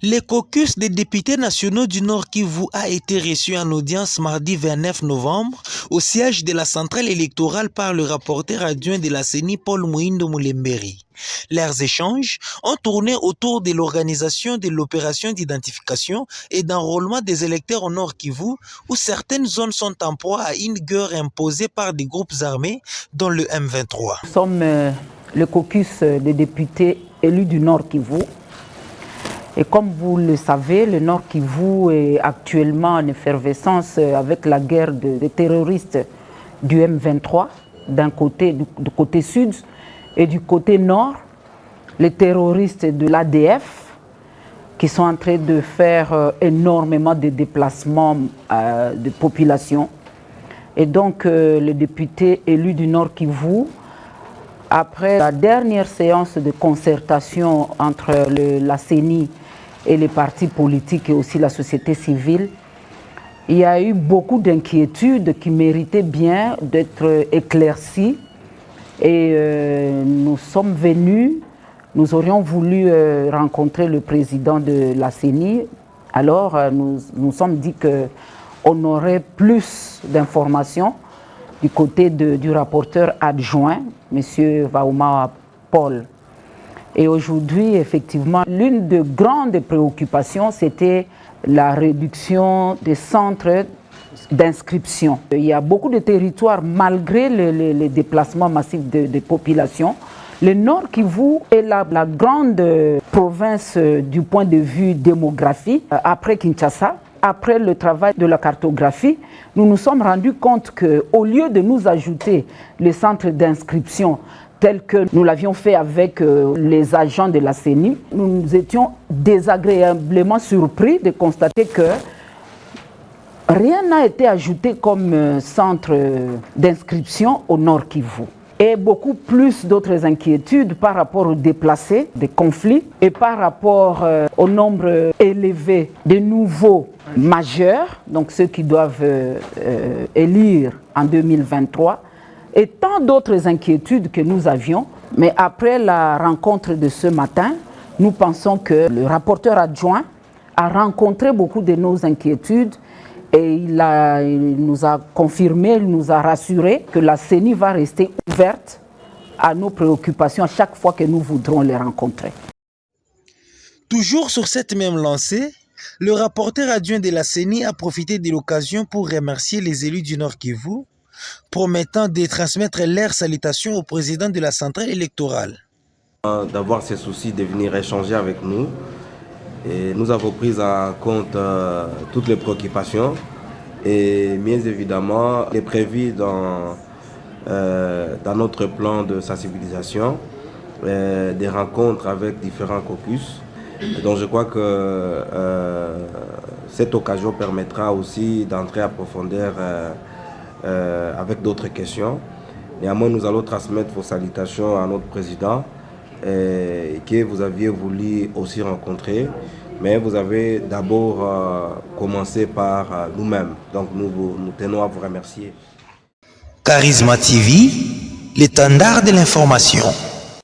Le caucus des députés nationaux du Nord Kivu a été reçu en audience mardi 29 novembre au siège de la centrale électorale par le rapporteur adjoint de la CENI Paul Mouindo Moulemberi. Leurs échanges ont tourné autour de l'organisation de l'opération d'identification et d'enrôlement des électeurs au Nord Kivu, où certaines zones sont en proie à une guerre imposée par des groupes armés, dont le M23. Nous sommes le caucus des députés élus du Nord Kivu. Et comme vous le savez, le Nord Kivu est actuellement en effervescence avec la guerre des terroristes du M23, d'un côté, du côté sud, et du côté nord, les terroristes de l'ADF qui sont en train de faire énormément de déplacements de population. Et donc, le député élu du Nord Kivu, après la dernière séance de concertation entre la CENI et les partis politiques et aussi la société civile, il y a eu beaucoup d'inquiétudes qui méritaient bien d'être éclaircies. Et nous sommes venus, nous aurions voulu rencontrer le président de la CENI. Alors nous sommes dit qu'on aurait plus d'informations du côté du rapporteur adjoint, M. Vauma Paul. Et aujourd'hui, effectivement, l'une des grandes préoccupations, c'était la réduction des centres d'inscription. Il y a beaucoup de territoires, malgré les déplacements massifs de population. Le Nord Kivu est la grande province du point de vue démographique, après Kinshasa. Après le travail de la cartographie, nous nous sommes rendus compte qu'au lieu de nous ajouter les centres d'inscription tels que nous l'avions fait avec les agents de la CENI, nous étions désagréablement surpris de constater que rien n'a été ajouté comme centre d'inscription au Nord Kivu. Et beaucoup plus d'autres inquiétudes par rapport aux déplacés, des conflits, et par rapport au nombre élevé de nouveaux majeurs, donc ceux qui doivent élire en 2023, et tant d'autres inquiétudes que nous avions. Mais après la rencontre de ce matin, nous pensons que le rapporteur adjoint a rencontré beaucoup de nos inquiétudes et il nous a confirmé, il nous a rassuré que la CENI va rester ouverte à nos préoccupations à chaque fois que nous voudrons les rencontrer. Toujours sur cette même lancée, le rapporteur adjoint de la CENI a profité de l'occasion pour remercier les élus du Nord Kivu, promettant de transmettre leurs salutations au président de la centrale électorale. D'avoir ce souci de venir échanger avec nous. Et nous avons pris en compte toutes les préoccupations et bien évidemment les prévues dans notre plan de sensibilisation, des rencontres avec différents caucus. Et donc je crois que cette occasion permettra aussi d'entrer à profondeur avec d'autres questions. Néanmoins, nous allons transmettre vos salutations à notre président que vous aviez voulu aussi rencontrer, mais vous avez d'abord commencé par nous-mêmes. Donc nous tenons à vous remercier. Charisma TV, l'étendard de l'information.